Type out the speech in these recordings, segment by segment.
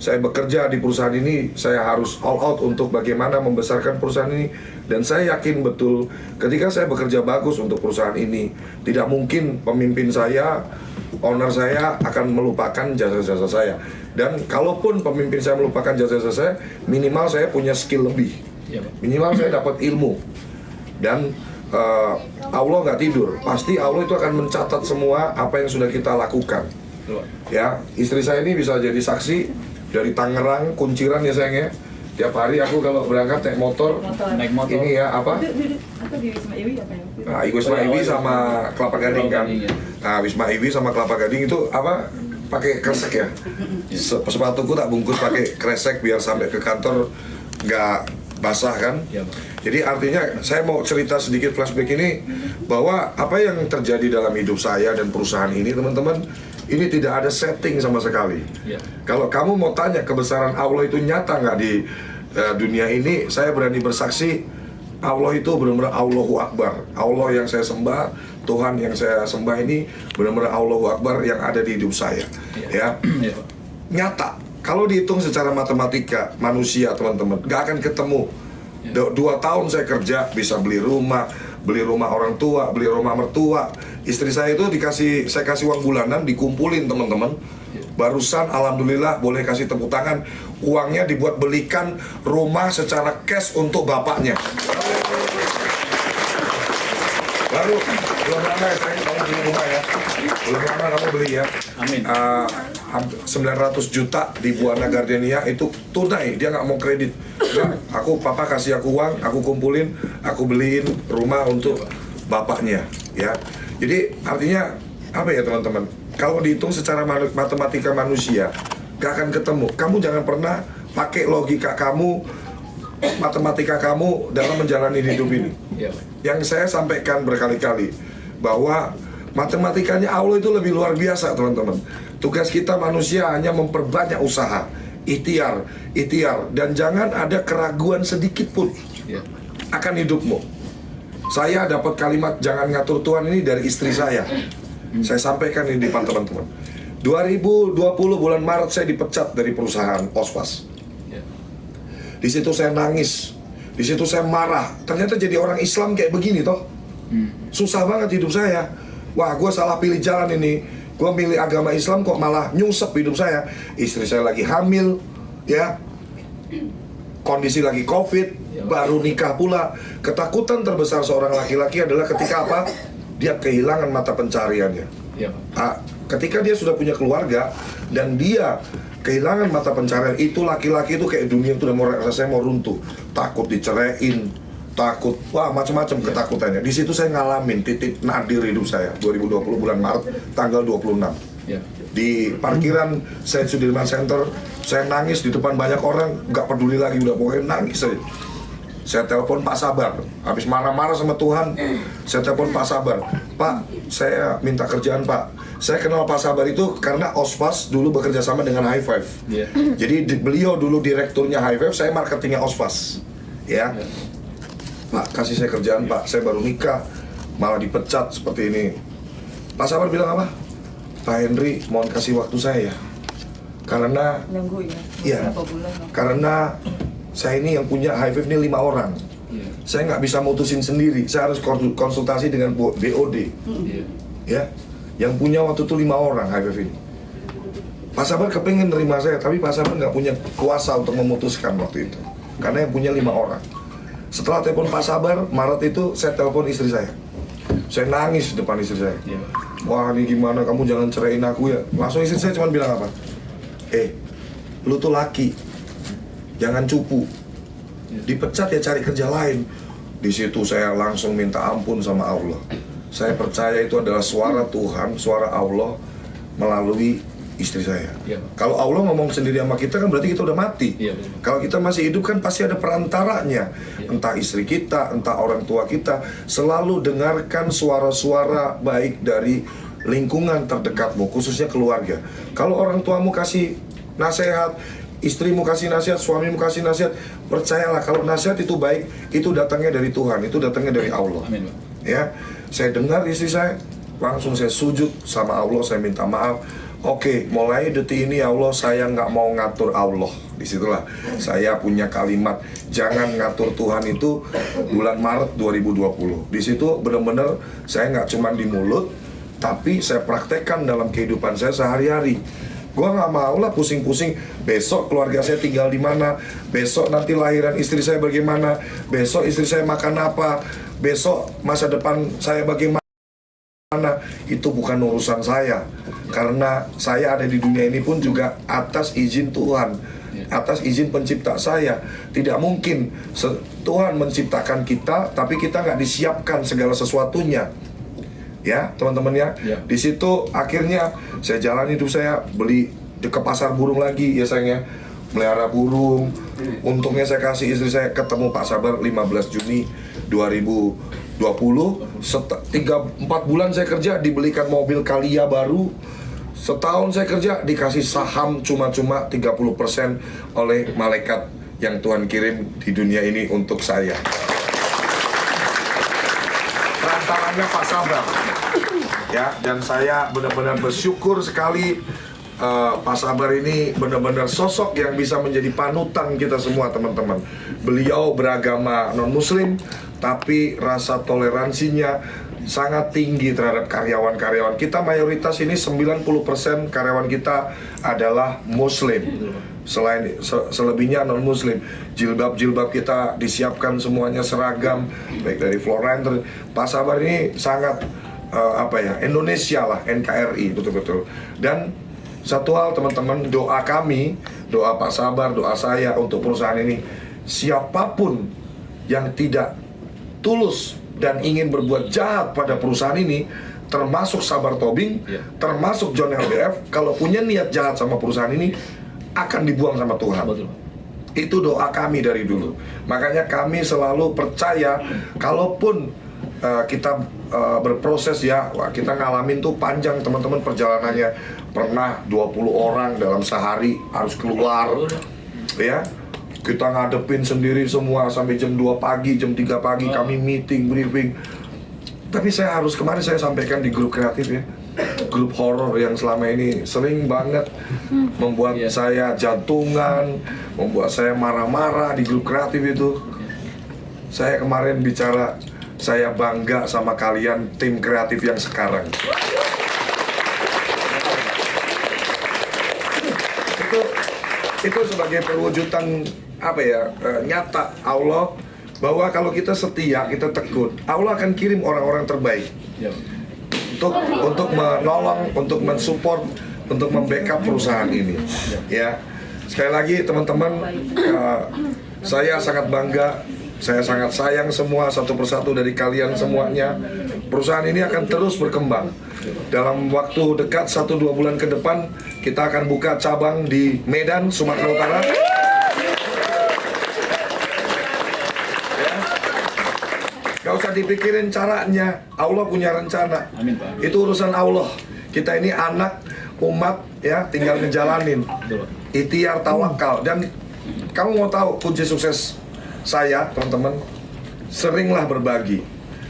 Saya bekerja di perusahaan ini, saya harus all out untuk bagaimana membesarkan perusahaan ini. Dan saya yakin betul ketika saya bekerja bagus untuk perusahaan ini, tidak mungkin pemimpin saya, owner saya akan melupakan jasa-jasa saya. Dan kalaupun pemimpin saya melupakan jasa-jasa saya, minimal saya punya skill lebih. Minimal saya dapat ilmu. Dan Allah nggak tidur, pasti Allah itu akan mencatat semua apa yang sudah kita lakukan. Ya, istri saya ini bisa jadi saksi. Dari Tangerang, Kunciran ya sayangnya. Tiap hari aku kalau berangkat naik motor. Ini ya apa? Apa di Wisma Iwi apa ya? Nah, Wisma Iwi sama Kelapa Gading kan. Nah, Wisma Iwi sama Kelapa Gading itu apa? Pakai kresek ya. Sepatuku tak bungkus pakai kresek biar sampai ke kantor nggak basah kan. Jadi artinya saya mau cerita sedikit flashback ini bahwa apa yang terjadi dalam hidup saya dan perusahaan ini teman-teman, ini tidak ada setting sama sekali. Kalau kamu mau tanya kebesaran Allah itu nyata nggak di dunia ini, saya berani bersaksi Allah itu benar-benar Allahu Akbar. Allah yang saya sembah, Tuhan yang saya sembah ini benar-benar Allahu Akbar yang ada di hidup saya. Ya, nyata. Kalau dihitung secara matematika manusia teman-teman, nggak akan ketemu. 2 tahun saya kerja bisa beli rumah orang tua, beli rumah mertua. Istri saya itu saya kasih uang bulanan, dikumpulin teman-teman. Barusan alhamdulillah boleh kasih tepuk tangan, uangnya dibuat belikan rumah secara cash untuk bapaknya. Baru belum lama ya saya kamu beli rumah ya, belum lama kamu beli ya. Amin. 900 juta di Buana Gardenia itu tunai, dia nggak mau kredit. Nah, papa kasih aku uang, aku kumpulin, aku beliin rumah untuk bapaknya, ya. Jadi artinya apa ya teman-teman? Kalau dihitung secara matematika manusia, gak akan ketemu. Kamu jangan pernah pakai logika kamu, matematika kamu dalam menjalani hidup ini. Yang saya sampaikan berkali-kali bahwa matematikanya Allah itu lebih luar biasa teman-teman. Tugas kita manusia hanya memperbanyak usaha, ikhtiar, dan jangan ada keraguan sedikit pun akan hidupmu. Saya dapat kalimat jangan ngatur Tuhan ini dari istri saya. Saya sampaikan ini di depan teman-teman. 2020 bulan Maret saya dipecat dari perusahaan Ospas. Di situ saya nangis, di situ saya marah. Ternyata jadi orang Islam kayak begini toh. Susah banget hidup saya. Wah, gue salah pilih jalan ini. Gue milih agama Islam kok malah nyungsep hidup saya. Istri saya lagi hamil, ya. Kondisi lagi COVID, baru nikah pula. Ketakutan terbesar seorang laki-laki adalah ketika apa? Dia kehilangan mata pencariannya. Ketika dia sudah punya keluarga dan dia kehilangan mata pencarian, itu laki-laki itu kayak dunia itu udah mau rasanya mau runtuh. Takut diceraiin, takut, wah macam-macam ketakutannya. Di situ saya ngalamin titik nadir hidup saya 2020 bulan Maret tanggal 26. Di parkiran Said Sudirman Center, saya nangis di depan banyak orang, nggak peduli lagi, udah pokoknya nangis saja. Saya telepon Pak Sabar, habis marah-marah sama Tuhan, saya telepon Pak Sabar, Pak, saya minta kerjaan Pak. Saya kenal Pak Sabar itu karena Ospas dulu bekerja sama dengan High Five. Jadi beliau dulu direkturnya High Five, saya marketingnya Ospas. Ya, Pak, kasih saya kerjaan Pak, saya baru nikah, malah dipecat seperti ini. Pak Sabar bilang apa? Pak Henry, mohon kasih waktu saya, karena Nunggu ya, berapa bulan? Karena saya ini yang punya High Five ini 5 orang. Saya nggak bisa mutusin sendiri, saya harus konsultasi dengan BOD. Ya, yang punya waktu itu 5 orang High Five ini. Pak Sabar kepengen nerima saya, tapi Pak Sabar nggak punya kuasa untuk memutuskan waktu itu, karena yang punya 5 orang. Setelah telepon Pak Sabar, Maret itu saya telepon istri saya. Saya nangis depan istri saya. Wah, ini gimana, kamu jangan ceraiin aku ya. Langsung istri saya cuma bilang apa? Lu tuh laki, jangan cupu. Dipecat ya cari kerja lain. Di situ saya langsung minta ampun sama Allah. Saya percaya itu adalah suara Tuhan, suara Allah melalui istri saya. Kalau Allah ngomong sendiri sama kita kan berarti kita udah mati. Kalau kita masih hidup kan pasti ada perantaranya. Entah istri kita, entah orang tua kita. Selalu dengarkan suara-suara baik dari lingkungan terdekatmu, khususnya keluarga. Kalau orang tuamu kasih nasihat, istrimu kasih nasihat, suamimu kasih nasihat, percayalah kalau nasihat itu baik, itu datangnya dari Tuhan, itu datangnya dari Allah. Ya, saya dengar istri saya, langsung saya sujud sama Allah, saya minta maaf. Oke, mulai detik ini ya Allah, saya nggak mau ngatur Allah. Disitulah saya punya kalimat, jangan ngatur Tuhan itu bulan Maret 2020. Di situ benar-benar saya nggak cuma di mulut, tapi saya praktekkan dalam kehidupan saya sehari-hari. Gua nggak mau lah pusing-pusing, besok keluarga saya tinggal di mana, besok nanti lahiran istri saya bagaimana, besok istri saya makan apa, besok masa depan saya bagaimana. Itu bukan urusan saya, karena saya ada di dunia ini pun juga atas izin Tuhan, atas izin pencipta saya. Tidak mungkin Tuhan menciptakan kita tapi kita nggak disiapkan segala sesuatunya, ya teman-teman ya. Di situ akhirnya saya jalan hidup saya, beli ke pasar burung lagi ya sayangnya, melihara burung. Untungnya saya kasih istri saya ketemu Pak Sabar 15 Juni 2020. 3-4 bulan saya kerja dibelikan mobil Calya baru. Setahun saya kerja dikasih saham cuma-cuma 30% oleh malaikat yang Tuhan kirim di dunia ini untuk saya. Rantangannya Pak Sabar. Ya, dan saya benar-benar bersyukur sekali. Pak Sabar ini benar-benar sosok yang bisa menjadi panutan kita semua teman-teman. Beliau beragama non-muslim, tapi rasa toleransinya sangat tinggi terhadap karyawan-karyawan. Kita mayoritas ini 90% karyawan kita adalah muslim. Selebihnya non-muslim. Jilbab-jilbab kita disiapkan semuanya seragam, baik dari Florenter. Pak Sabar ini sangat Indonesia lah, NKRI betul-betul. Dan satu hal teman-teman, doa kami, doa Pak Sabar, doa saya untuk perusahaan ini, siapapun yang tidak tulus dan ingin berbuat jahat pada perusahaan ini, termasuk Sabar Tobing, termasuk John LBF, kalau punya niat jahat sama perusahaan ini, akan dibuang sama Tuhan. Betul. Itu doa kami dari dulu. Makanya kami selalu percaya, kalaupun kita berproses ya, kita ngalamin tuh panjang teman-teman perjalanannya. Pernah 20 orang dalam sehari harus keluar, ya. Kita ngadepin sendiri semua sampai jam 2 pagi, jam 3 pagi kami meeting, briefing. Tapi kemarin saya sampaikan di grup kreatif ya, grup horor yang selama ini sering banget membuat saya jantungan, membuat saya marah-marah di grup kreatif itu. Saya kemarin bicara, saya bangga sama kalian tim kreatif yang sekarang. Itu sebagai perwujudan nyata Allah, bahwa kalau kita setia, kita tekun, Allah akan kirim orang-orang terbaik untuk menolong, untuk mensupport, untuk membackup perusahaan ini. Ya, sekali lagi teman-teman, saya sangat bangga, saya sangat sayang semua satu persatu dari kalian semuanya. Perusahaan ini akan terus berkembang. Dalam waktu dekat 1-2 bulan ke depan kita akan buka cabang di Medan, Sumatera Utara. Ya. Gak usah dipikirin caranya, Allah punya rencana. Amin, Pak. Itu urusan Allah. Kita ini anak umat ya, tinggal ngejalanin. Ikhtiar, tawakal. Dan kamu mau tahu kunci sukses saya, teman-teman? Seringlah berbagi.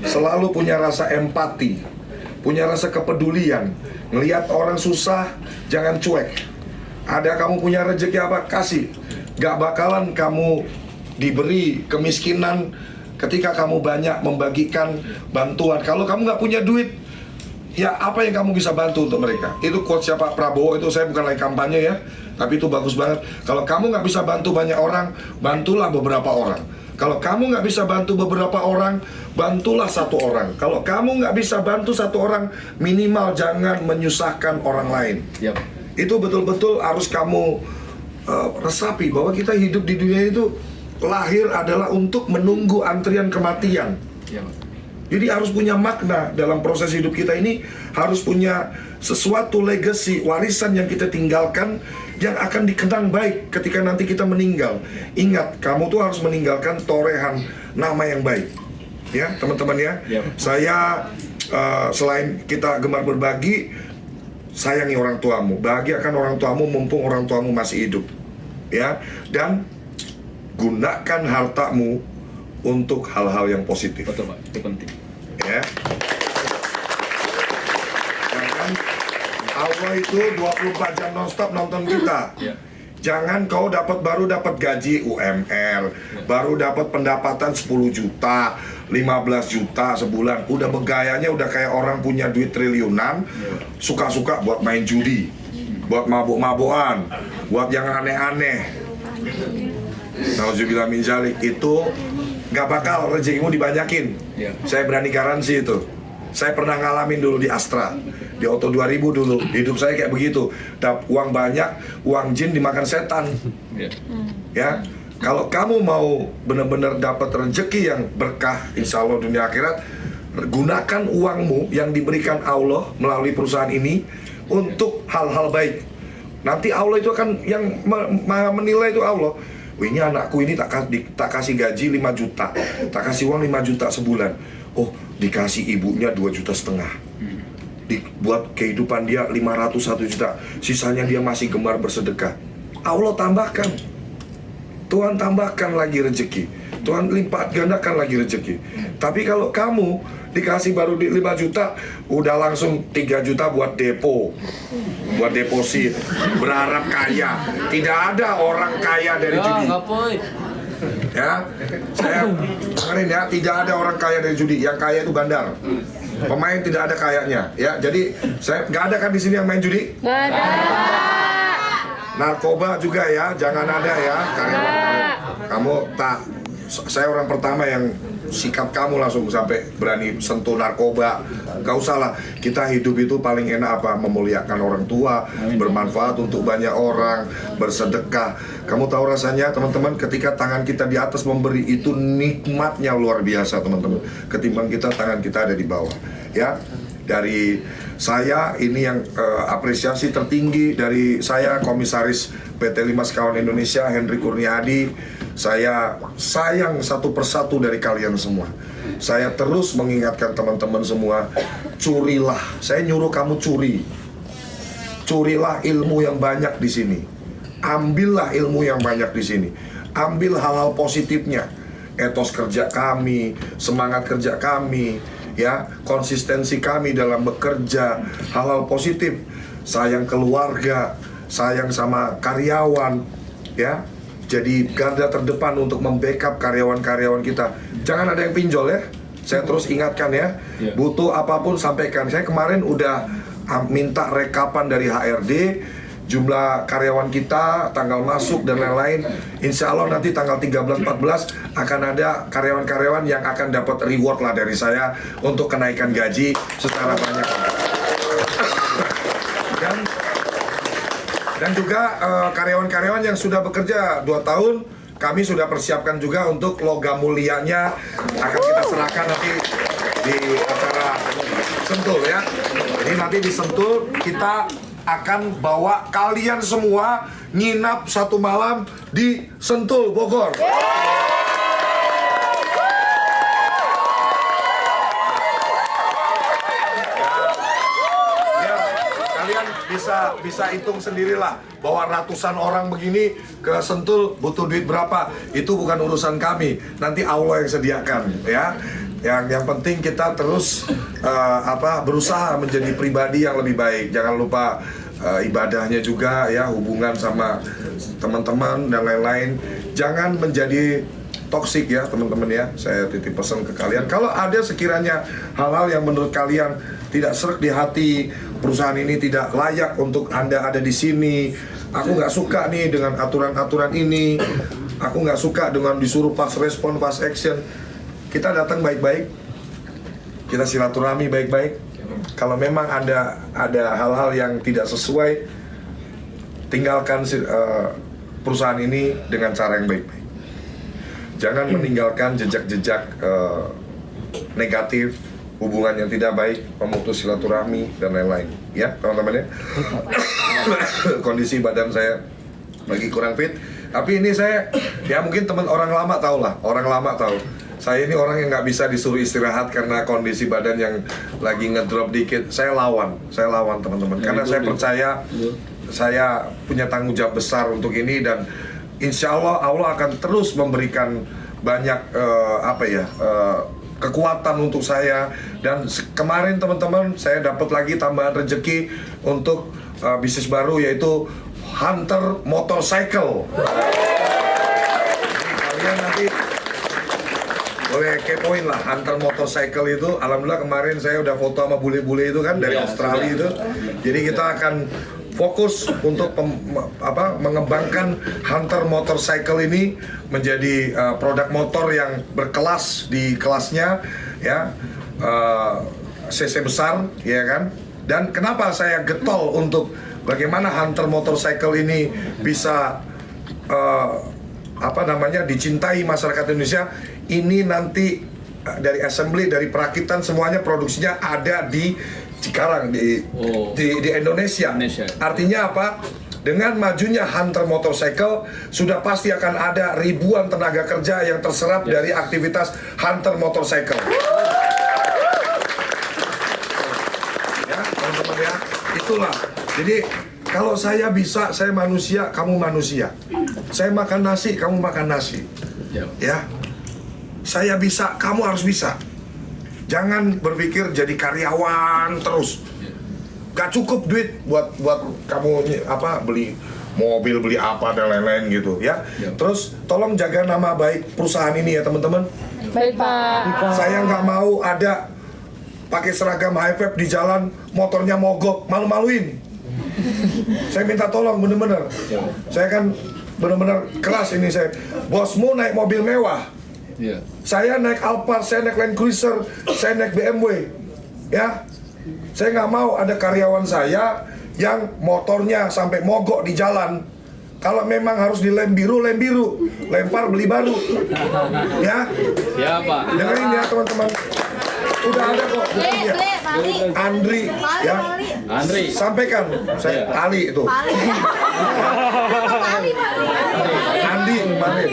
Selalu punya rasa empati, punya rasa kepedulian. Ngelihat orang susah, jangan cuek. Ada kamu punya rezeki apa, kasih. Gak bakalan kamu diberi kemiskinan ketika kamu banyak membagikan bantuan. Kalau kamu gak punya duit, ya apa yang kamu bisa bantu untuk mereka? Itu quote siapa, Prabowo, itu saya bukan lagi kampanye ya, tapi itu bagus banget. Kalau kamu gak bisa bantu banyak orang, bantulah beberapa orang. Kalau kamu nggak bisa bantu beberapa orang, bantulah satu orang. Kalau kamu nggak bisa bantu satu orang, minimal jangan menyusahkan orang lain. Itu betul-betul harus kamu resapi, bahwa kita hidup di dunia itu lahir adalah untuk menunggu antrian kematian. Jadi harus punya makna dalam proses hidup kita ini, harus punya sesuatu legacy, warisan yang kita tinggalkan, yang akan dikenang baik ketika nanti kita meninggal. Ingat, kamu tuh harus meninggalkan torehan nama yang baik. Ya, teman-teman ya. Saya selain kita gemar berbagi, sayangi orang tuamu, bahagiakan orang tuamu mumpung orang tuamu masih hidup. Ya, dan gunakan hartamu untuk hal-hal yang positif. Betul, Pak, itu penting. Ya. Jangan Allah itu 24 jam nonstop nonton kita. Ya. Jangan kau baru dapat gaji UMR, baru dapat pendapatan 10 juta, 15 juta sebulan, udah begayanya udah kayak orang punya duit triliunan, suka-suka buat main judi, buat mabuk-mabukan, buat yang aneh-aneh. Nauzubillah min dzalik, itu nggak bakal rezekimu dibanyakin. Ya. Saya berani garansi itu. Saya pernah ngalamin dulu di Astra, di Auto 2000 dulu. Hidup saya kayak begitu. Uang banyak, uang jin dimakan setan. Ya. Ya, kalau kamu mau benar-benar dapat rezeki yang berkah, insya Allah dunia akhirat, gunakan uangmu yang diberikan Allah melalui perusahaan ini untuk hal-hal baik. Nanti Allah itu akan yang menilai itu Allah. Oh, ini anakku ini tak kasih gaji 5 juta, tak kasih uang 5 juta sebulan. Oh, dikasih ibunya 2,5 juta. Dibuat kehidupan dia 501 juta. Sisanya dia masih gemar bersedekah. Allah tambahkan. Tuhan tambahkan lagi rezeki. Tuhan lipat gandakan lagi rezeki. Tapi kalau kamu dikasih baru 5 juta, udah langsung 3 juta buat depo, buat deposit, berharap kaya. Tidak ada orang kaya dari judi. Ya, saya dengerin ya, tidak ada orang kaya dari judi. Yang kaya itu bandar. Pemain tidak ada kayanya. Ya, jadi saya nggak ada kan di sini yang main judi? Nggak ada. Narkoba juga ya, jangan ada ya. Kamu tak. Saya orang pertama yang sikap kamu langsung sampai berani sentuh narkoba. Gak usah lah, kita hidup itu paling enak apa? Memuliakan orang tua, bermanfaat untuk banyak orang, bersedekah. Kamu tahu rasanya teman-teman, ketika tangan kita di atas memberi, itu nikmatnya luar biasa teman-teman. Ketimbang tangan kita ada di bawah. Ya, dari saya ini yang apresiasi tertinggi dari saya, Komisaris PT 5 Sekawan Indonesia Henry Kurniadi. Saya sayang satu persatu dari kalian semua. Saya terus mengingatkan teman-teman semua, curilah. Saya nyuruh kamu curi. Curilah ilmu yang banyak di sini. Ambillah ilmu yang banyak di sini. Ambil hal-hal positifnya. Etos kerja kami, semangat kerja kami, ya, konsistensi kami dalam bekerja, hal-hal positif. Sayang keluarga, sayang sama karyawan, ya. Jadi garda terdepan untuk membackup karyawan-karyawan kita. Jangan ada yang pinjol ya. Saya terus ingatkan ya. Butuh apapun sampaikan. Saya kemarin udah minta rekapan dari HRD, jumlah karyawan kita, tanggal masuk dan lain-lain. Insya Allah nanti tanggal 13-14 akan ada karyawan-karyawan yang akan dapat reward lah dari saya untuk kenaikan gaji secara banyak. Dan juga karyawan-karyawan yang sudah bekerja 2 tahun, kami sudah persiapkan juga untuk logam mulianya akan kita serahkan nanti di acara Sentul ya. Jadi nanti di Sentul kita akan bawa kalian semua nginap 1 malam di Sentul, Bogor. Bisa hitung sendirilah bahwa ratusan orang begini ke Sentul butuh duit berapa, itu bukan urusan kami, nanti Allah yang sediakan ya. Yang penting kita terus berusaha menjadi pribadi yang lebih baik. Jangan lupa ibadahnya juga ya, hubungan sama teman-teman dan lain-lain. Jangan menjadi toksik ya teman-teman ya. Saya titip pesan ke kalian, kalau ada sekiranya hal-hal yang menurut kalian tidak sreg di hati, perusahaan ini tidak layak untuk Anda ada di sini, aku nggak suka nih dengan aturan-aturan ini, aku nggak suka dengan disuruh fast respon, fast action, kita datang baik-baik, kita silaturahmi baik-baik. Kalau memang ada hal-hal yang tidak sesuai, tinggalkan perusahaan ini dengan cara yang baik-baik. Jangan meninggalkan jejak-jejak negatif, hubungan yang tidak baik, memutus silaturahmi dan lain-lain. Ya, teman-teman ya. Kondisi badan saya lagi kurang fit, tapi ini saya ya mungkin teman orang lama tahu lah, orang lama tahu. Saya ini orang yang nggak bisa disuruh istirahat karena kondisi badan yang lagi ngedrop dikit. Saya lawan teman-teman, karena saya percaya saya punya tanggung jawab besar untuk ini, dan insya Allah Allah akan terus memberikan banyak kekuatan untuk saya. Dan kemarin teman-teman saya dapat lagi tambahan rezeki untuk bisnis baru, yaitu Hunter Motorcycle. Jadi kalian nanti boleh kepoin lah Hunter Motorcycle itu. Alhamdulillah kemarin saya udah foto sama bule-bule itu kan dari Australia itu. Jadi kita akan fokus untuk mengembangkan Hunter Motorcycle ini menjadi produk motor yang berkelas di kelasnya, ya, cc besar, ya kan. Dan kenapa saya getol untuk bagaimana Hunter Motorcycle ini bisa dicintai masyarakat Indonesia. Ini nanti dari assembly, dari perakitan, semuanya produksinya ada di Cikarang, di Indonesia. Artinya apa? Dengan majunya Hunter Motorcycle, sudah pasti akan ada ribuan tenaga kerja yang terserap dari aktivitas Hunter Motorcycle. Ya, teman-teman ya, itulah. Jadi kalau saya bisa, saya manusia, kamu manusia. Saya makan nasi, kamu makan nasi. Ya, saya bisa, kamu harus bisa. Jangan berpikir jadi karyawan terus. Gak cukup duit buat kamu beli mobil, beli apa dan lain-lain gitu ya. Terus tolong jaga nama baik perusahaan ini ya teman-teman. Baik Pak. Saya nggak mau ada pakai seragam high-fab di jalan, motornya mogok, malu-maluin. Saya minta tolong bener-bener. Saya kan bener-bener keras ini saya. Bosmu naik mobil mewah. Saya naik Alphard, saya naik Land Cruiser, saya naik BMW, ya. Saya nggak mau ada karyawan saya yang motornya sampai mogok di jalan. Kalau memang harus dilem biru, lempar beli baru, ya. Ya Pak. Dengerin ya teman-teman. Udah ada kok buktinya. Andri, ya. Andri. Sampaikan, saya Ali itu. Andi kemarin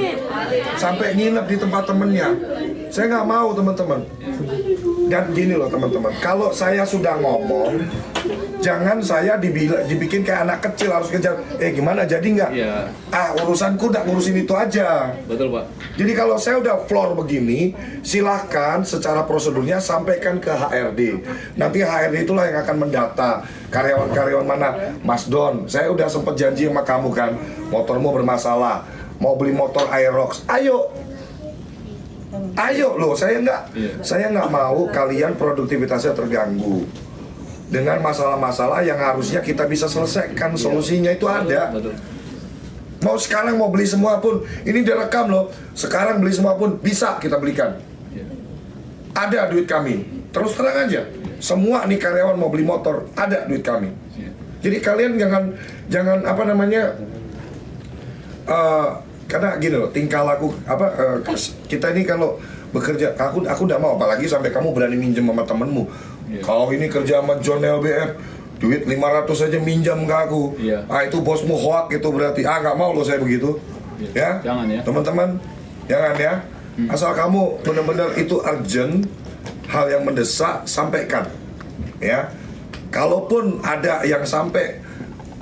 sampai nginep di tempat temennya. Saya nggak mau teman-teman. Dan gini loh teman-teman, kalau saya sudah ngomong, jangan saya dibikin kayak anak kecil harus kejar. Gimana jadi nggak? Urusanku nggak ngurusin itu aja. Betul Pak. Jadi kalau saya udah floor begini, silahkan secara prosedurnya sampaikan ke HRD. Nanti HRD itulah yang akan mendata karyawan-karyawan mana. Mas Don, saya udah sempet janji sama kamu kan, motormu bermasalah, mau beli motor Aerox, ayo loh, saya nggak mau kalian produktivitasnya terganggu dengan masalah-masalah yang harusnya kita bisa selesaikan. Solusinya itu ada. Mau sekarang mau beli semua pun, ini direkam loh. Sekarang beli semua pun bisa kita belikan. Ada duit kami. Terus terang aja. Semua nih karyawan mau beli motor, ada duit kami. Jadi kalian jangan karena gini loh, tingkah laku kita ini kalau bekerja, aku nggak mau, apalagi sampai kamu berani minjem sama temenmu. Kau ini kerja sama John LBF, duit 500 aja minjam ke aku. Itu bosmu hoak itu berarti. Nggak mau loh saya begitu. Ya, jangan ya. Teman-teman, jangan ya. Asal kamu benar-benar itu urgent, hal yang mendesak, sampaikan. Ya, kalaupun ada yang sampai,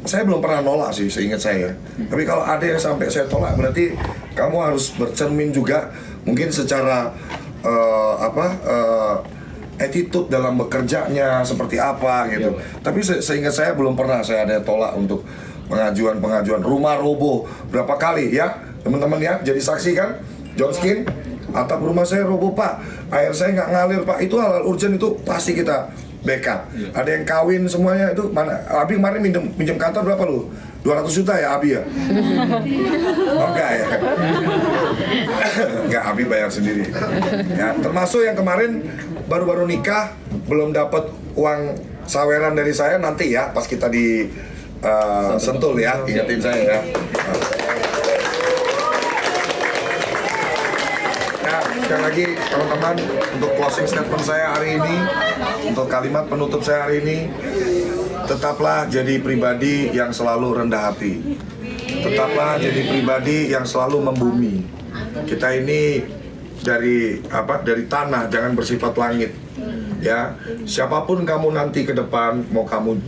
saya belum pernah nolak sih, seingat saya. Tapi kalau ada yang sampai saya tolak, berarti kamu harus bercermin juga, mungkin secara attitude dalam bekerjanya seperti apa gitu. Tapi seingat saya belum pernah saya ada tolak untuk pengajuan rumah roboh berapa kali ya, teman-teman ya. Jadi saksi kan, John Skin, atap rumah saya roboh Pak, air saya nggak ngalir Pak. Itu hal urgent, itu pasti kita backup. Ada yang kawin semuanya itu mana? Abi kemarin minjem kantor berapa lu? 200 juta ya Abi ya? Oh, enggak ya? Enggak, Abi bayar sendiri. Ya, termasuk yang kemarin baru-baru nikah belum dapat uang saweran dari saya, nanti ya pas kita di Sentul ya, ingetin saya ya. Sekali lagi teman-teman, untuk closing statement saya hari ini, untuk kalimat penutup saya hari ini, tetaplah jadi pribadi yang selalu rendah hati. Tetaplah jadi pribadi yang selalu membumi. Kita ini dari tanah, jangan bersifat langit. Ya, siapapun kamu nanti ke depan, mau kamu,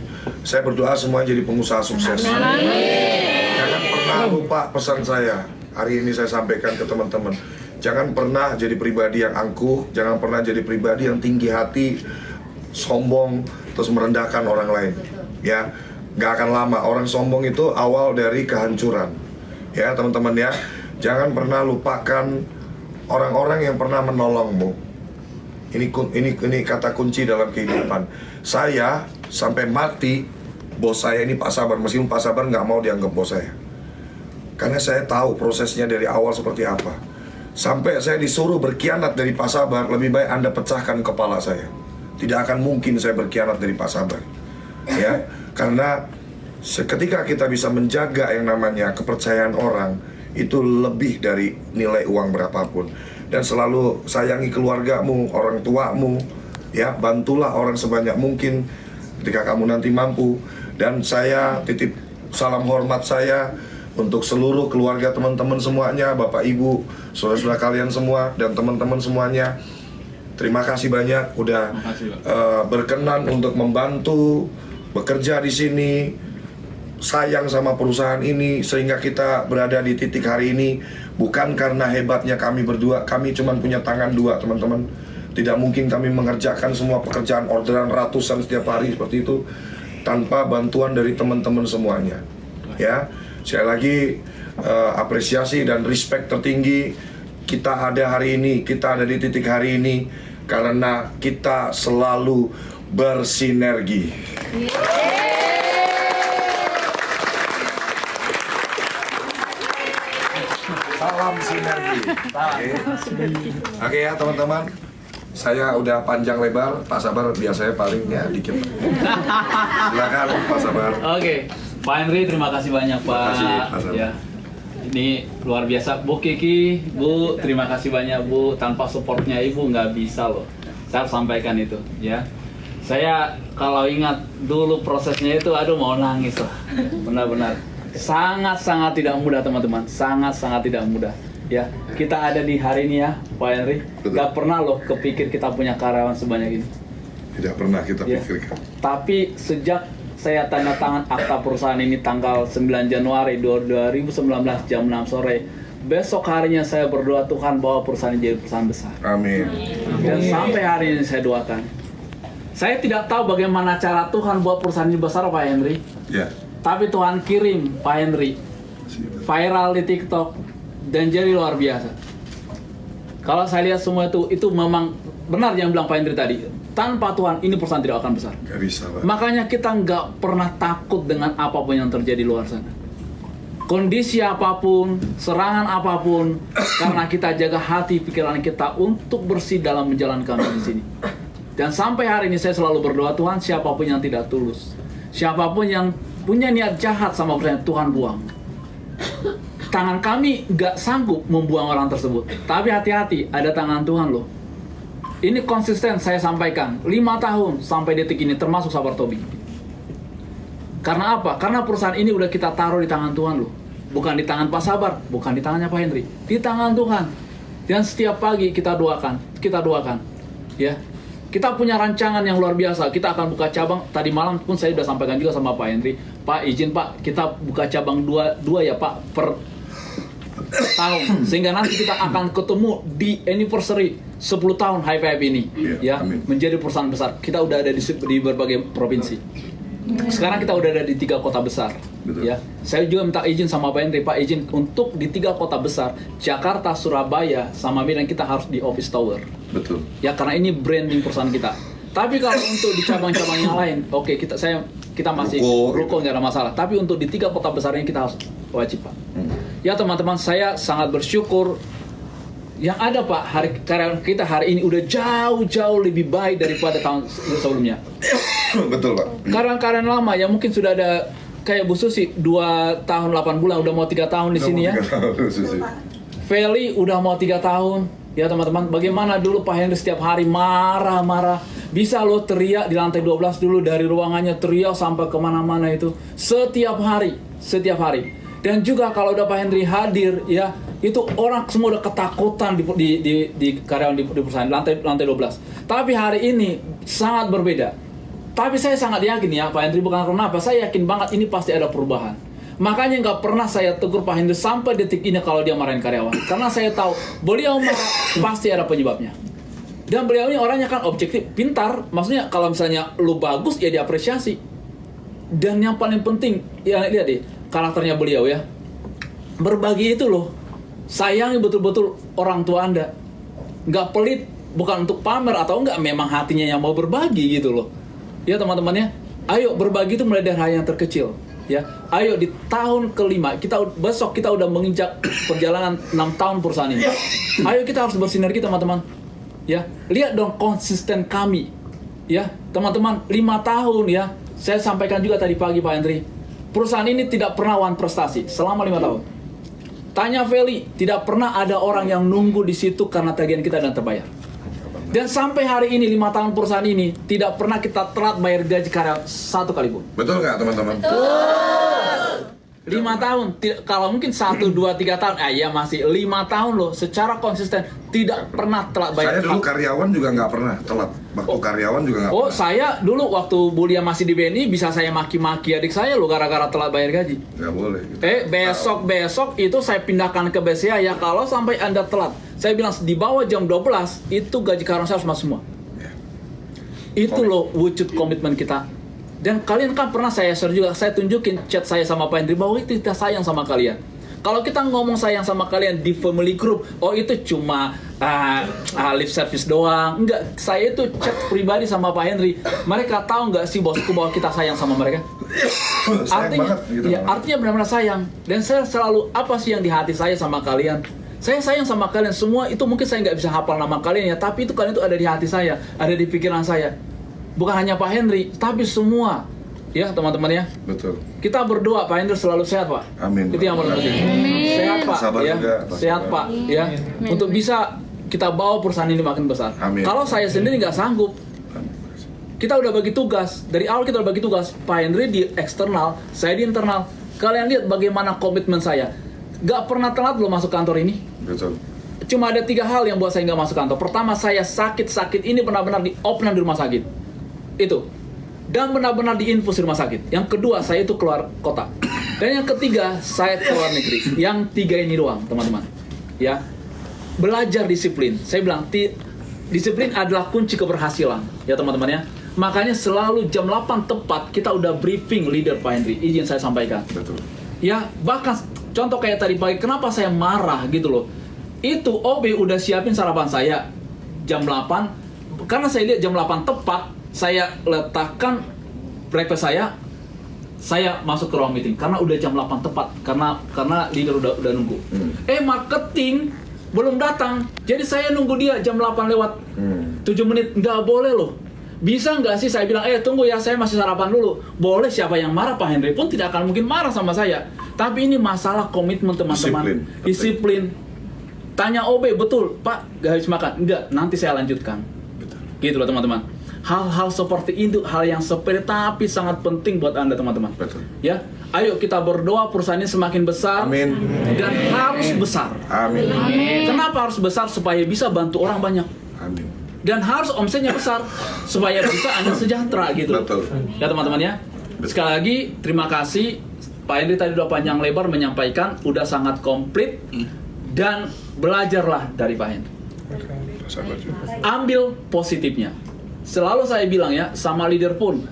saya berdoa semua jadi pengusaha sukses. Jangan pernah lupa pesan saya. Hari ini saya sampaikan ke teman-teman. jangan pernah jadi pribadi yang angkuh, jangan pernah jadi pribadi yang tinggi hati, sombong, terus merendahkan orang lain. Ya, nggak akan lama. Orang sombong itu awal dari kehancuran. Ya, teman-teman ya, jangan pernah lupakan orang-orang yang pernah menolongmu. Ini kata kunci dalam kehidupan. Saya sampai mati, bos saya ini Pak Sabar, meskipun Pak Sabar nggak mau dianggap bos saya. Karena saya tahu prosesnya dari awal seperti apa. Sampai saya disuruh berkhianat dari Pak Sabar, lebih baik Anda pecahkan kepala saya. Tidak akan mungkin saya berkhianat dari Pak Sabar. Ya, karena ketika kita bisa menjaga yang namanya kepercayaan orang, itu lebih dari nilai uang berapapun. Dan selalu sayangi keluargamu, orang tuamu, ya, bantulah orang sebanyak mungkin ketika kamu nanti mampu. Dan saya titip salam hormat saya untuk seluruh keluarga teman-teman semuanya, Bapak Ibu, saudara-saudara kalian semua, dan teman-teman semuanya. Terima kasih banyak udah berkenan untuk membantu bekerja di sini, sayang sama perusahaan ini sehingga kita berada di titik hari ini. Bukan karena hebatnya kami berdua, kami cuma punya tangan dua, teman-teman. Tidak mungkin kami mengerjakan semua pekerjaan orderan ratusan setiap hari seperti itu tanpa bantuan dari teman-teman semuanya. Ya, sekali lagi apresiasi dan respect tertinggi. Kita ada hari ini, kita ada di titik hari ini karena kita selalu bersinergi. Salam sinergi. Oke ya teman-teman, saya udah panjang lebar, Pak Sabar biasanya paling ya dikit. Silakan Pak Sabar. Oke, Pak Henry, terima kasih banyak Pak. Terima kasih, Pak Sabar. Ya, ini luar biasa. Bu Kiki, Bu, terima kasih banyak Bu. Tanpa supportnya Ibu nggak bisa loh. Saya harus sampaikan itu, ya. Saya kalau ingat dulu prosesnya itu, aduh mau nangis loh. Benar-benar. Sangat-sangat tidak mudah teman-teman. Sangat-sangat tidak mudah. Ya, kita ada di hari ini ya, Pak Henry. Betul. Gak pernah loh kepikir kita punya karyawan sebanyak ini. Tidak pernah kita Ya. pikirkan. Tapi sejak saya tanda tangan akta perusahaan ini tanggal 9 Januari 2019 jam 6 sore, besok harinya saya berdoa Tuhan bahwa perusahaan ini jadi perusahaan besar. Amin. Dan sampai hari ini saya doakan. Saya tidak tahu bagaimana cara Tuhan buat perusahaan ini besar, Pak Henry. Ya. Tapi Tuhan kirim Pak Henry viral di TikTok dan jadi luar biasa. Kalau saya lihat semua itu memang benar yang bilang Pak Henry tadi. Tanpa Tuhan ini perusahaan tidak akan besar. Gak bisa, Pak. Makanya kita nggak pernah takut dengan apapun yang terjadi luar sana. Kondisi apapun, serangan apapun, karena kita jaga hati pikiran kita untuk bersih dalam menjalankan di sini. Dan sampai hari ini saya selalu berdoa Tuhan, siapapun yang tidak tulus, siapapun yang punya niat jahat sama perusahaan, Tuhan buang. Tangan kami nggak sanggup membuang orang tersebut. Tapi hati-hati, ada tangan Tuhan loh. Ini konsisten saya sampaikan 5 tahun sampai detik ini termasuk Sabar Tobi. Karena apa? Karena perusahaan ini udah kita taruh di tangan Tuhan loh. Bukan di tangan Pak Sabar, bukan di tangannya Pak Henry, di tangan Tuhan. Dan setiap pagi kita doakan. Ya. Kita punya rancangan yang luar biasa. Kita akan buka cabang. Tadi malam pun saya sudah sampaikan juga sama Pak Henry. Pak, izin Pak, kita buka cabang dua ya Pak per tahun. Sehingga nanti kita akan ketemu di anniversary 10 tahun High Five ini. Iya, Ya, amin. menjadi perusahaan besar. Kita udah ada di berbagai provinsi. Sekarang kita udah ada di 3 kota besar. Betul. Ya, saya juga minta izin sama Pak Henry, Pak izin untuk di 3 kota besar, Jakarta, Surabaya, sama Medan kita harus di office tower. Betul. Ya karena ini branding perusahaan kita. Tapi kalau untuk di cabang-cabang yang lain, oke kita masih ruko nggak ada masalah. Tapi untuk di 3 kota besar ini kita harus wajib Pak. Ya teman-teman, saya sangat bersyukur yang ada Pak, karyawan kita hari ini udah jauh-jauh lebih baik daripada tahun sebelumnya. Betul, Pak. Karyawan-karyawan lama yang mungkin sudah ada kayak Bu Susi 2 tahun 8 bulan udah mau 3 tahun di sini ya. Feli udah mau 3 tahun. Ya teman-teman, bagaimana dulu Pak Henry setiap hari marah-marah. Bisa lo teriak di lantai 12 dulu dari ruangannya, teriak sampai kemana-mana itu. Setiap hari. Dan juga kalau udah Pak Henry hadir ya, itu orang semua udah ketakutan di karyawan di perusahaan lantai 12. Tapi hari ini sangat berbeda. Tapi saya sangat yakin ya Pak Henry, bukan karena apa, saya yakin banget ini pasti ada perubahan. Makanya nggak pernah saya tegur Pak Hendri sampai detik ini kalau dia marahin karyawan. Karena saya tahu beliau marah pasti ada penyebabnya. Dan beliau ini orangnya kan objektif, pintar. Maksudnya kalau misalnya lu bagus ya diapresiasi. Dan yang paling penting, ya lihat deh karakternya beliau ya. Berbagi itu loh. Sayangi betul-betul orang tua Anda. Nggak pelit, bukan untuk pamer atau enggak, memang hatinya yang mau berbagi gitu loh. Ya teman-teman ya. Ayo berbagi itu mulai dari hal yang terkecil. Ya, ayo di tahun kelima besok kita udah menginjak perjalanan 6 tahun perusahaan ini. Ayo kita harus bersinergi teman-teman. Ya, lihat dong konsisten kami. Ya, teman-teman 5 tahun ya. Saya sampaikan juga tadi pagi Pak Hendri. Perusahaan ini tidak pernah one prestasi selama 5 tahun. Tanya Feli, tidak pernah ada orang yang nunggu di situ karena tagihan kita dan terbayar. Dan sampai hari ini 5 tahun perusahaan ini tidak pernah kita telat bayar gaji karyawan 1 kali pun. Betul nggak teman-teman? 5 tahun, kalau mungkin 1, 2, 3 tahun, ya masih 5 tahun loh, secara konsisten tidak pernah telat bayar. Saya dulu karyawan juga nggak pernah telat. Waktu karyawan juga nggak pernah. Saya dulu waktu Bulia masih di BNI bisa saya maki-maki adik saya loh gara-gara telat bayar gaji. Nggak boleh. Gitu. Besok itu saya pindahkan ke BCA ya kalau sampai Anda telat. Saya bilang di bawah jam 12 itu gaji karyawan saya harus masuk semua. Ya. Itu loh wujud komitmen kita. Dan kalian kan pernah saya share juga, saya tunjukin chat saya sama Pak Hendri bahwa itu kita sayang sama kalian. Kalau kita ngomong sayang sama kalian di family group, oh itu cuma lip service doang. Enggak, saya itu chat pribadi sama Pak Hendri. Mereka tahu nggak sih bosku bahwa kita sayang sama mereka? Artinya, banget, gitu, ya, artinya benar-benar sayang. Dan saya selalu apa sih yang di hati saya sama kalian? Saya sayang sama kalian semua. Itu mungkin saya nggak bisa hafal nama kalian ya, tapi itu kalian itu ada di hati saya, ada di pikiran saya. Bukan hanya Pak Hendri, tapi semua. Ya teman-teman ya. Betul. Kita berdoa Pak Hendri selalu sehat Pak. Amin. Itu yang paling penting. Sehat Pak. Sabar Ya. juga, Sehat sabar. Pak. Ya. Untuk bisa kita bawa perusahaan ini makin besar. Amin. Kalau saya sendiri nggak sanggup. Kita udah bagi tugas. Dari awal kita udah bagi tugas. Pak Hendri di eksternal, saya di internal. Kalian lihat bagaimana komitmen saya. Gak pernah telat belum masuk kantor ini. Betul. Cuma ada 3 hal yang buat saya nggak masuk kantor. Pertama, saya sakit ini benar-benar di openan di rumah sakit. Itu. Dan benar-benar diinfus di rumah sakit. Yang kedua, saya itu keluar kota. Dan yang ketiga, saya keluar negeri. Yang 3 ini doang, teman-teman. Ya. Belajar disiplin. Saya bilang, disiplin adalah kunci keberhasilan. Ya, teman-teman ya. Makanya selalu jam 8 tepat kita udah briefing leader Pak Hendri. Izin saya sampaikan. Betul. Ya, bahkan contoh kayak tadi pagi, kenapa saya marah gitu loh. Itu OB udah siapin sarapan saya jam 8. Karena saya lihat jam 8 tepat, saya letakkan breakfast saya masuk ke ruang meeting karena udah jam 8 tepat karena leader udah nunggu. Marketing belum datang. Jadi saya nunggu dia jam 8 lewat 7 menit. Nggak boleh loh. Bisa nggak sih saya bilang, tunggu ya, saya masih sarapan dulu. Boleh, siapa yang marah? Pak Hendri pun tidak akan mungkin marah sama saya. Tapi ini masalah komitmen teman-teman. Disiplin. Tanya OB, betul, Pak, gak habis makan? Enggak, nanti saya lanjutkan. Betul. Gitu loh teman-teman. Hal-hal seperti itu, hal yang sepele tapi sangat penting buat Anda teman-teman. Betul. Ya, ayo kita berdoa perusahaan ini semakin besar. Amin. Dan harus besar. Amin. Kenapa harus besar? Supaya bisa bantu orang banyak. Amin. Dan harus omsetnya besar supaya bisa Anda sejahtera gitu. Betul. Ya teman-teman ya. Sekali lagi terima kasih Pak Hendri tadi udah panjang lebar menyampaikan, udah sangat komplit dan belajarlah dari Pak Hendri. Sabar juga. Ambil positifnya. Selalu saya bilang ya, sama leader pun,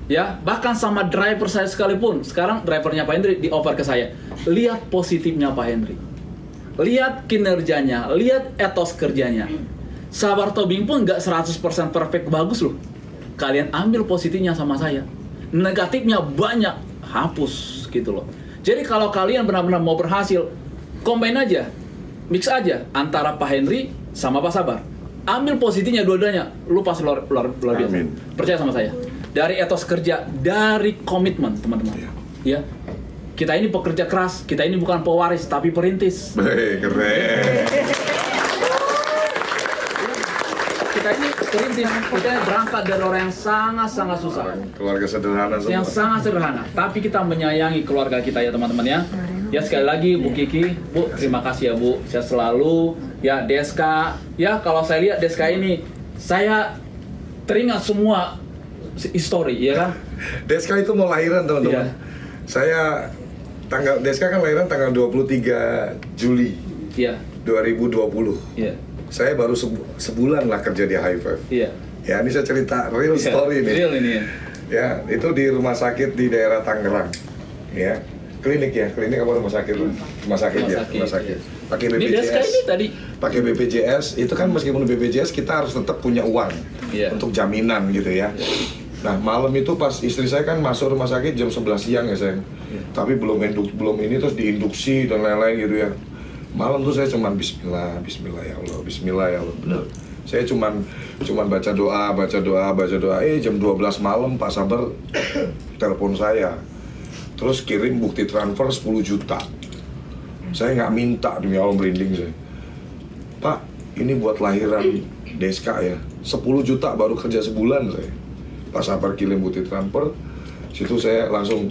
ya bahkan sama driver saya sekalipun. Sekarang drivernya Pak Hendri di-offer ke saya. Lihat positifnya Pak Hendri. Lihat kinerjanya, lihat etos kerjanya. Sabar Tobing pun nggak 100% perfect bagus loh. Kalian ambil positifnya sama saya. Negatifnya banyak, hapus gitu loh. Jadi kalau kalian benar-benar mau berhasil, combine aja, mix aja antara Pak Hendri sama Pak Sabar. Ambil positifnya dua-duanya, lu pasti luar biasa. Amin. Percaya sama saya. Dari etos kerja, dari komitmen teman-teman. Ya, kita ini pekerja keras, kita ini bukan pewaris tapi perintis. Keren. Kita ini perintis, kita berangkat dari orang yang sangat-sangat susah. Keluarga sederhana semua. Yang sangat sederhana, tapi kita menyayangi keluarga kita ya teman-teman ya. Ya sekali lagi Bu Kiki, Bu terima kasih ya Bu, saya selalu ya Deska, ya kalau saya lihat Deska ini, saya teringat semua histori ya kan. Deska itu mau lahiran teman-teman. Iya. Saya tanggal Deska kan lahiran tanggal 23 Juli Iya. 2020. Iya. Saya baru sebulan lah kerja di High Five. Iya. Ya, ini saya cerita real story nih. Real ini ya. Ya, itu di rumah sakit di daerah Tangerang. Ya, klinik apa rumah sakit? Rumah sakit ya, rumah sakit. Pakai Ini Deska ini BPJS. tadi. Pakai BPJS, itu kan meskipun BPJS kita harus tetap punya uang Iya. untuk jaminan gitu ya. Nah, malam itu pas istri saya kan masuk rumah sakit jam 11 siang ya sayang. Tapi belum ini terus diinduksi dan lain-lain gitu ya. Malam tuh saya cuman bismillah ya Allah, bismillah ya Allah. Bener. Saya cuman baca doa. Jam 12 malam Pak Sabar telepon saya. Terus kirim bukti transfer 10 juta. Saya nggak minta, demi Allah merinding saya. Pak, ini buat lahiran Deska ya. 10 juta baru kerja sebulan saya. Pak Sabar kirim bukti transfer. Situ saya langsung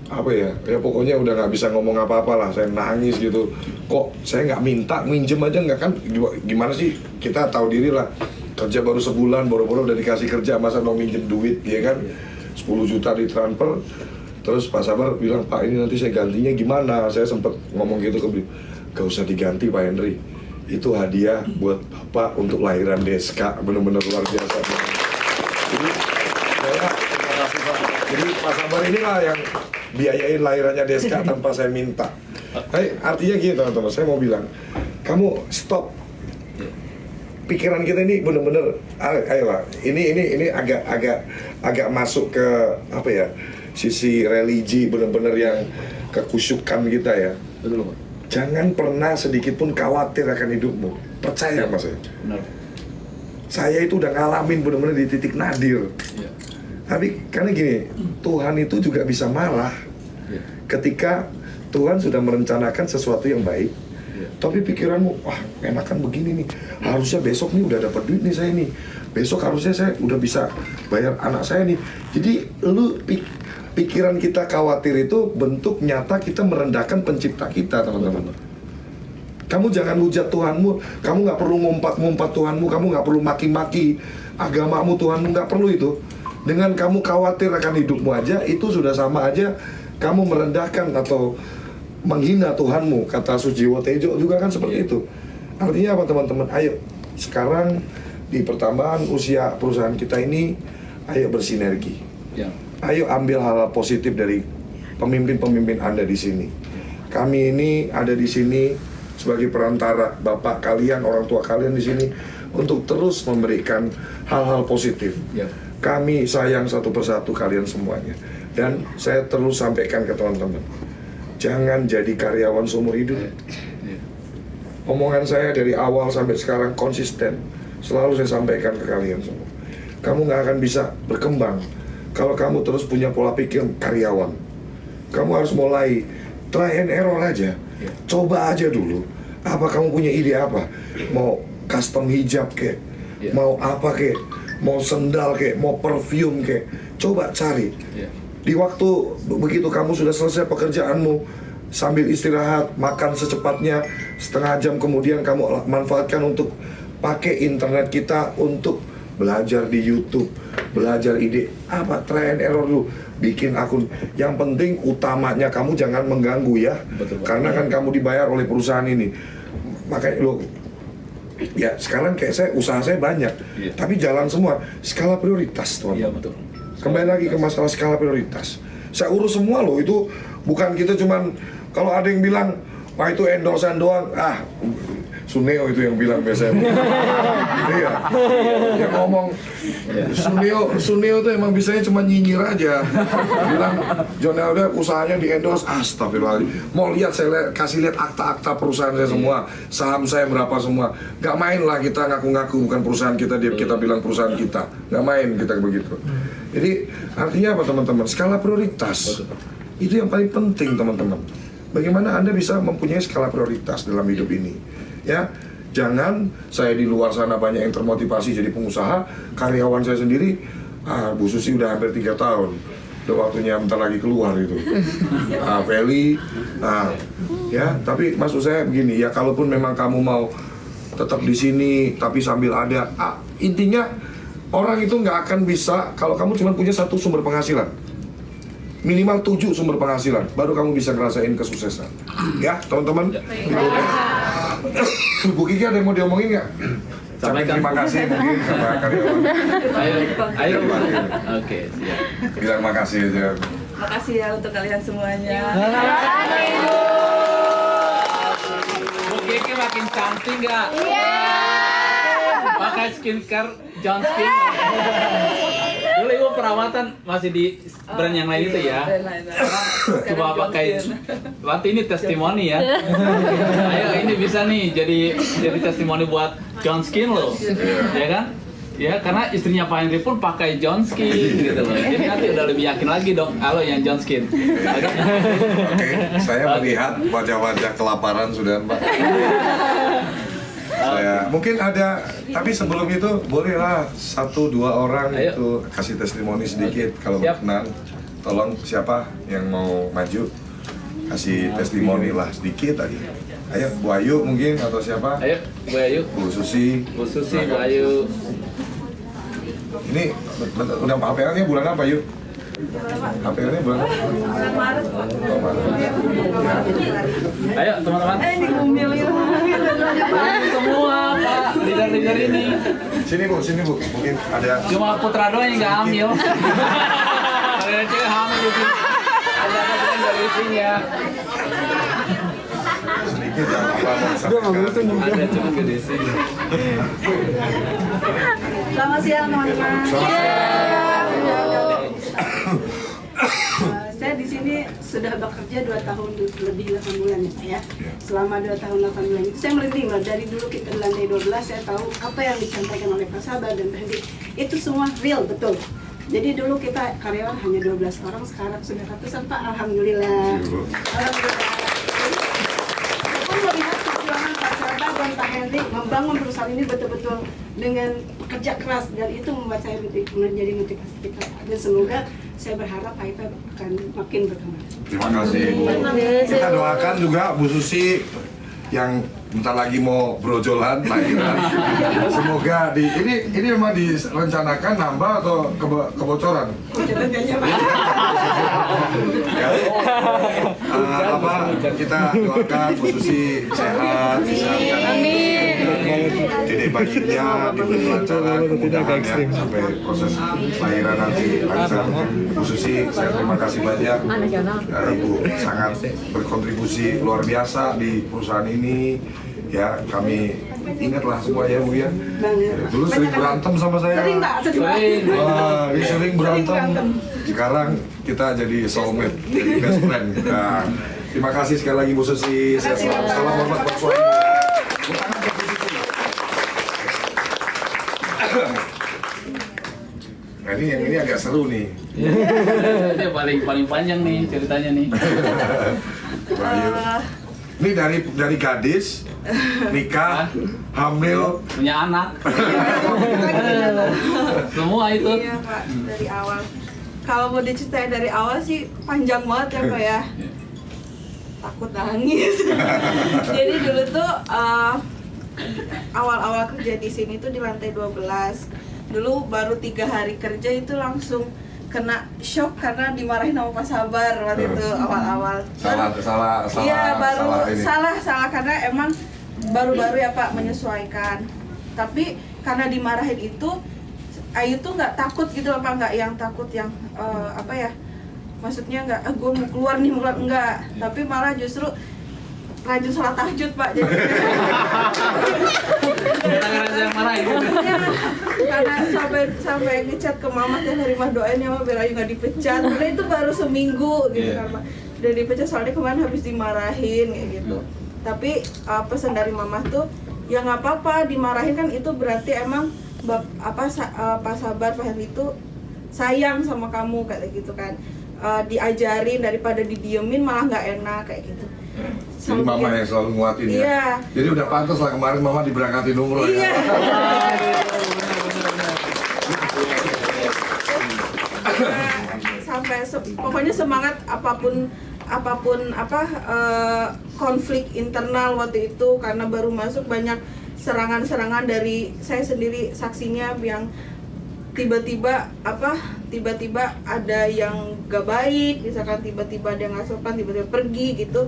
ya pokoknya udah nggak bisa ngomong apa-apa lah. Saya nangis gitu. Kok saya nggak minta, minjem aja nggak kan? Gimana sih? Kita tahu diri lah. Kerja baru sebulan, boro-boro udah dikasih kerja, masa mau minjem duit, ya kan? 10 juta di transfer. Terus Pak Sabar bilang, Pak ini nanti saya gantinya gimana? Saya sempat ngomong gitu ke beliau, gak usah diganti Pak Henry. Itu hadiah buat Bapak untuk lahiran Deska, benar-benar luar biasa. Jadi saya terima kasih Pak. Jadi Pak Sabar inilah yang biayain lahirannya Deska tanpa saya minta. Artinya gitu teman-teman, saya mau bilang, kamu stop. Pikiran kita ini benar-benar, ayolah, ini agak masuk ke apa ya? Sisi religi benar-benar yang kekusyukan kita ya. Betul, Pak. Jangan pernah sedikit pun khawatir akan hidupmu. Percaya Mas ya. Benar. Saya itu udah ngalamin benar-benar di titik nadir. Iya. Tapi karena gini, Tuhan itu juga bisa marah Iya. ketika Tuhan sudah merencanakan sesuatu yang baik. Iya. Tapi pikiranmu, wah enakan begini nih. Harusnya besok nih udah dapat duit nih saya nih. Besok harusnya saya udah bisa bayar anak saya nih. Jadi pikiran kita khawatir itu bentuk nyata kita merendahkan pencipta kita, teman-teman. Kamu jangan hujat Tuhanmu, kamu nggak perlu ngumpat Tuhanmu, kamu nggak perlu maki-maki agamamu, Tuhanmu nggak perlu itu. Dengan kamu khawatir akan hidupmu aja, itu sudah sama aja kamu merendahkan atau menghina Tuhanmu. Kata Sujiwo Tejo juga kan seperti itu. Artinya apa teman-teman? Ayo, sekarang di pertambahan usia perusahaan kita ini, ayo bersinergi. Ya. Ayo ambil hal-hal positif dari pemimpin-pemimpin Anda di sini. Kami ini ada di sini sebagai perantara bapak kalian, orang tua kalian di sini untuk terus memberikan hal-hal positif. Ya. Kami sayang satu persatu kalian semuanya. Dan saya terus sampaikan ke teman-teman, jangan jadi karyawan seumur hidup. Ya. Omongan saya dari awal sampai sekarang konsisten. Selalu saya sampaikan ke kalian semua. Kamu nggak akan bisa berkembang kalau kamu terus punya pola pikir karyawan. Kamu harus mulai try and error aja. Coba aja dulu. Apa kamu punya ide apa? Mau custom hijab kek? Mau apa kek? Mau sendal kek? Mau perfume kek? Coba cari. Di waktu begitu kamu sudah selesai pekerjaanmu, sambil istirahat, makan secepatnya, setengah jam kemudian kamu manfaatkan untuk pakai internet kita untuk belajar di YouTube, belajar ide apa, try and error dulu, bikin akun. Yang penting utamanya kamu jangan mengganggu ya. Betul, karena kan kamu dibayar oleh perusahaan ini. Makanya lo ya sekarang kayak saya, usaha saya banyak, tapi jalan semua skala prioritas, teman. Iya, betul. Kembali lagi ke masalah skala prioritas. Saya urus semua loh, itu bukan kita cuman kalau ada yang bilang, wah itu endorsean doang, Suneo itu yang bilang biasanya. Iya. Yang ngomong Suneo tuh emang bisanya cuma nyinyir aja. Bilang John Elder usahanya di endorse, astagfirullahaladzim. Mau lihat saya kasih lihat akta-akta perusahaan saya semua, saham saya berapa semua. Gak main lah kita ngaku-ngaku bukan perusahaan kita, kita bilang perusahaan kita. Gak main kita begitu. Jadi artinya apa teman-teman? Skala prioritas. Itu yang paling penting teman-teman. Bagaimana Anda bisa mempunyai skala prioritas dalam hidup ini? Ya, jangan saya di luar sana banyak yang termotivasi jadi pengusaha, karyawan saya sendiri, Bu Susi udah hampir 3 tahun, udah waktunya bentar lagi keluar itu. Feli, ya, tapi maksud saya begini, ya kalaupun memang kamu mau tetap di sini, tapi sambil ada, intinya orang itu nggak akan bisa kalau kamu cuma punya satu sumber penghasilan. minimal 7 sumber penghasilan, baru kamu bisa ngerasain kesuksesan. Ya, teman-teman. Bu Kiki ada yang mau diomongin nggak? Sampaikan terima kasih mungkin sama karyawan. Ayo. Oke, siap. Bilang makasih aja. Makasih ya untuk kalian semuanya. Bu Kiki makin cantik nggak? Pakai skincare Johnskin. Dulu ibu perawatan masih di brand yang lain itu ya. Coba pakai. Berarti ini testimoni ya. Ayo ini bisa nih jadi testimoni buat Johnskin loh. Ya kan? Ya karena istrinya Pak Henry pun pakai Johnskin gitu loh. Jadi nanti udah lebih yakin lagi dong kalau yang Johnskin. Oke, saya melihat wajah-wajah kelaparan sudah, Mbak. Saya mungkin ada, tapi sebelum itu bolehlah 1-2 orang Ayo. itu kasih testimoni sedikit kalau Siap. berkenan. Tolong siapa yang mau maju kasih testimoni lah sedikit aja. Ayo Bu Ayu mungkin atau siapa? Ayo Bu Ayu, Bu Susi. Bu Susi, Bu Ayu. Ini udah HPL-nya bulan apa Yu? HPL-nya bulan apa? Bulan Maret. Oh, Maret. Ya. Ayo teman-teman. Ini ngumil ya. Semua Pak leader-leader ini. Sini Bu, mungkin ada. Cuma Putra doang yang nggak hamil. Ada cewek hamil di sini. Ada yang dari istrinya. Sedikit yang apa mau disampaikan. Ada cuma di sini. Selamat siang teman-teman. Saya di sini sudah bekerja 2 tahun lebih 8 bulan ya Pak ya. Selama 2 tahun 8 bulan itu saya merinding loh. Dari dulu kita di lantai 12 saya tahu apa yang disampaikan oleh Pak Sabar dan Pak Hendy. Itu semua real, betul. Jadi dulu kita karyawan hanya 12 orang, sekarang sudah ratusan Pak. Alhamdulillah. Alhamdulillah. Saya pun melihat perjuangan Pak Sabar dan Pak Hendy membangun perusahaan ini betul-betul dengan kerja keras, dan itu membuat saya menjadi motivasi kita. Dan semoga saya berharap Haifa akan makin berkembang. Terima kasih Bu. Kita doakan juga Bu Susi yang bentar lagi mau brojolan lahiran. Semoga ini memang direncanakan nambah atau kebocoran? Ya. Kita doakan Bu Susi sehat, disehatkan. Dedek bayinya diberi kelancaran, kemudahan ya, sampai proses lahiran nanti lancar. Bu Susi, saya terima kasih banyak. Ibu sangat berkontribusi luar biasa di perusahaan ini. Ya, kami ingatlah semua ya Bu ya. Dulu sering berantem sama saya. Sering Pak, sering. Wah, ini sering berantem. Sekarang kita jadi soulmate, jadi best friend. Nah, terima kasih sekali lagi Bu Susi. Salam hormat buat suami. Tangan buat Bu Susi. Nah, ini agak seru nih. Ini paling panjang nih ceritanya nih. Bayu. Ini dari gadis nikah, hamil, Punya anak. Semua itu. Iya Pak, dari awal. Kalau mau diceritain dari awal sih panjang banget ya Pak ya. Takut nangis. Jadi dulu tuh awal-awal kerja di sini tuh di lantai 12. Dulu baru 3 hari kerja itu langsung kena shock karena dimarahin sama Pak Sabar waktu itu awal-awal. salah Iya, baru ini. salah karena emang baru-baru ya Pak menyesuaikan. Tapi karena dimarahin itu Ayu tuh nggak takut gitu loh Pak, nggak yang takut yang apa ya, maksudnya nggak gue mau keluar nih enggak, tapi malah justru rajin sholat tahajud Pak. Jadi Gara-gara yang marah itu. ya, karena sampai ngechat ke mama tiap hari, mah doain ya mah biar Ayu nggak dipecat. Karena itu baru seminggu gitu kan Pak. Udah dipecat soalnya kemarin habis dimarahin kayak gitu. Tapi pesan dari mama tuh ya nggak apa-apa, dimarahin kan itu berarti emang Pak Sabar, Pak Henry itu sayang sama kamu kayak gitu kan. Diajarin daripada didiemin malah nggak enak kayak gitu. Jadi mama yang selalu nguatin ya. Iya. Jadi udah pantas lah kemarin mama diberangkatin umroh Iya. ya. Sampai pokoknya semangat apapun konflik internal waktu itu, karena baru masuk banyak serangan-serangan dari saya sendiri saksinya yang tiba-tiba tiba-tiba ada yang gak baik, misalkan tiba-tiba ada yang nggak sopan, tiba-tiba pergi gitu.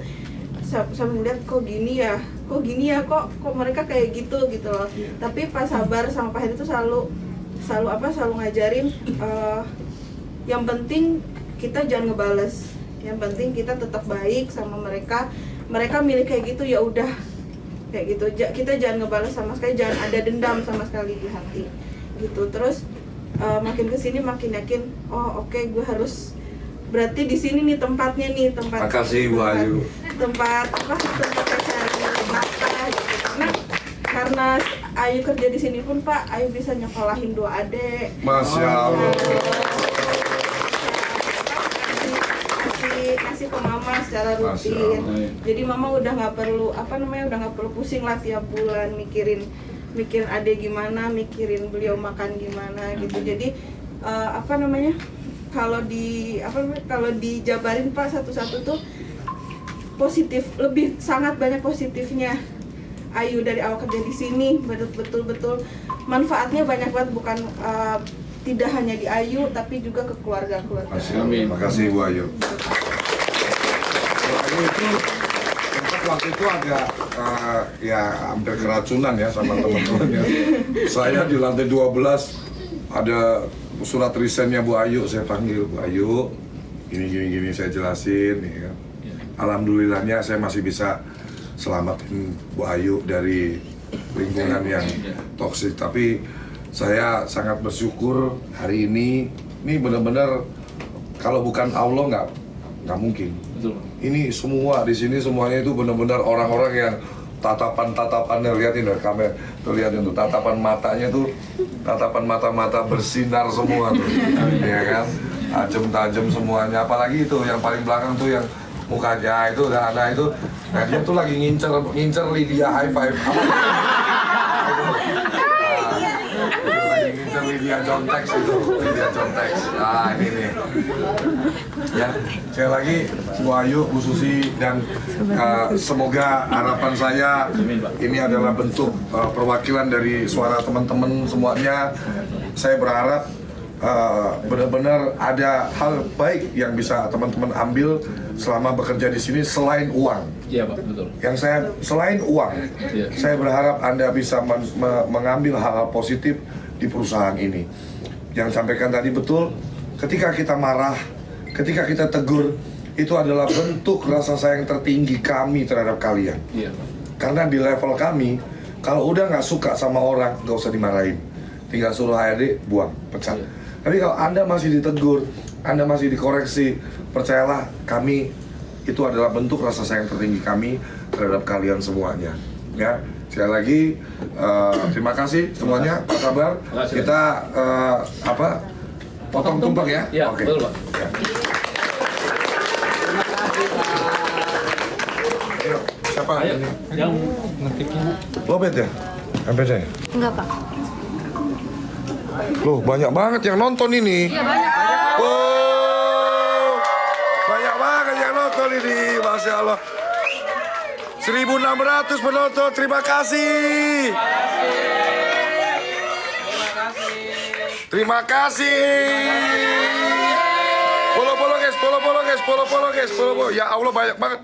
Saya melihat kok gini ya, kok mereka kayak gitu loh. Tapi Pak Sabar sama Pak Hedi itu selalu ngajarin yang penting kita jangan ngebales, yang penting kita tetap baik sama mereka. Mereka milih kayak gitu ya udah kayak gitu. Kita jangan ngebales sama sekali, jangan ada dendam sama sekali di hati gitu. Terus makin kesini makin yakin, oh oke, gue harus berarti di sini nih tempatnya nih, tempat Makasih Bu Ayu. tempat cari nafkah gitu. Karena Ayu kerja di sini pun Pak, Ayu bisa nyekolahin 2 adik. Masya Allah. Kasih ke mama secara rutin. Jadi mama udah nggak perlu pusing lah tiap bulan mikirin adek gimana, mikirin beliau makan gimana gitu. Jadi kalau dijabarin Pak satu-satu tuh positif, lebih sangat banyak positifnya. Ayu dari awal kerja di sini betul-betul manfaatnya banyak banget, bukan tidak hanya di Ayu tapi juga ke keluarga-keluarga. Amin. Makasih Bu Ayu. Bu Ayu itu sempat waktu itu agak ya hampir keracunan ya sama teman-temannya. Saya di lantai 12 ada surat resignnya Bu Ayu, saya panggil Bu Ayu, gini saya jelasin ya. Alhamdulillahnya saya masih bisa selamatin Bu Ayu dari lingkungan yang toksik. Tapi saya sangat bersyukur hari ini benar-benar kalau bukan Allah nggak mungkin. Betul. Ini semua di sini semuanya itu benar-benar orang-orang yang tatapannya, lihatin dari kamera tuh, lihatin tuh tatapan matanya tuh, tatapan mata bersinar semua tuh, ya kan, tajam semuanya. Apalagi itu yang paling belakang tuh yang mukanya itu udah ada itu, nah dia tuh lagi ngincer Lydia high five. Lagi ngincer Lydia Jontex itu, Lydia Jontex. Nah ini nih. Ya, sekali lagi Bu Ayu, Bu Susi, dan semoga harapan saya ini adalah bentuk perwakilan dari suara teman-teman semuanya. Saya berharap benar-benar ada hal baik yang bisa teman-teman ambil selama bekerja di sini selain uang. Iya Pak, betul. Selain uang, Iya. saya berharap Anda bisa mengambil hal-hal positif di perusahaan ini. Yang sampaikan tadi betul, ketika kita marah, ketika kita tegur, itu adalah bentuk rasa sayang tertinggi kami terhadap kalian. Iya Pak. Karena di level kami, kalau udah nggak suka sama orang, nggak usah dimarahin, tinggal suruh HRD buang, pecat. Iya. Tapi kalau Anda masih ditegur, Anda masih dikoreksi, percayalah kami, itu adalah bentuk rasa sayang tertinggi kami terhadap kalian semuanya. Ya, sekali lagi terima kasih semuanya, Pak Sabar. Kita potong tumpeng ya? Iya, Oke. betul Pak. Ya. Ayo, siapa Ayo, ini? yang ngetiknya. Lobet ya? MPC? Enggak, Pak. Loh, banyak banget yang nonton ini. Iya, banyak. Oh, banyak banget yang nonton ini, Masya Allah. 1.600 penonton, terima kasih. Terima kasih. Follow guys. Ya Allah, banyak banget.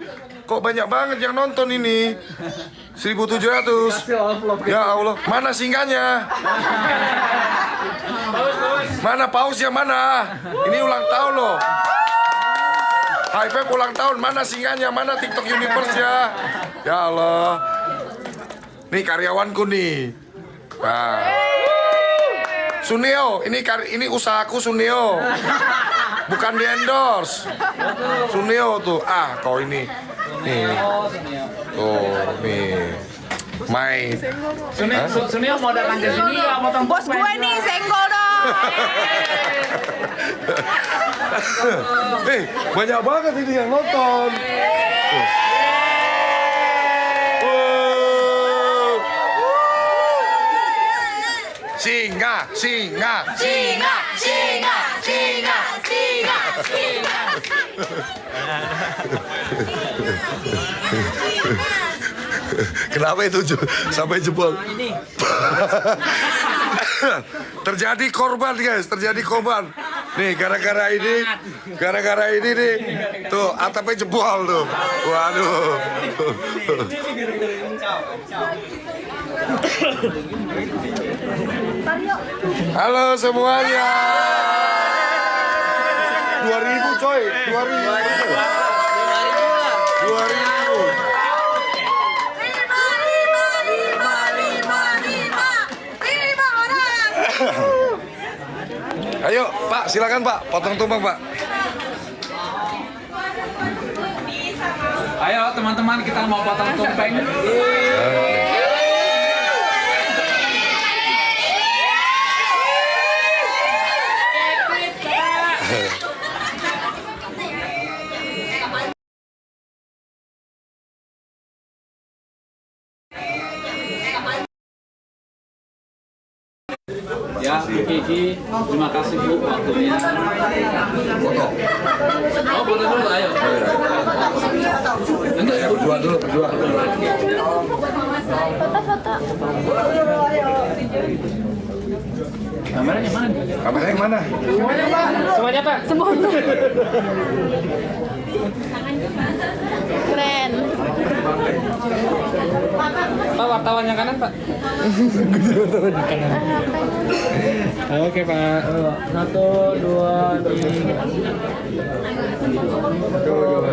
Kok banyak banget yang nonton ini? 1.700. Ya Allah, mana singgahnya? Mana pausnya mana? Ini ulang tahun loh. High five ulang tahun, mana singgahnya? Mana TikTok Universe-nya? Ya Allah. Nih karyawanku nih. Nah. Suneo, ini usahaku Suneo. Bukan di endorse. Suneo tuh. Ah, kau ini. Nih. Tuh, nih. Mai. Sunil mau datang ke sini nggak potong Bos gue nih senggol dong. Banyak banget ini yang nonton. Singa. Kenapa itu sampai jebol? Terjadi korban guys, terjadi korban. Nih gara-gara ini nih, tuh atapnya jebol tuh. Waduh. Halo semuanya. 2000 coy, 2000. 2000. Ayo Pak, silakan Pak, potong tumpeng Pak. Ayo teman-teman, kita mau potong tumpeng. Ya, Kiki, terima kasih Bu waktunya. Foto. Oh, foto dulu, ayo. Enggak, Berdua dulu, berdua. Kameranya mana? Kameranya yang mana? Semuanya Pak. Semuanya. Keren. Pak, wartawan yang kanan Pak. Oke Pak. 1, 2, 3. 1, 2.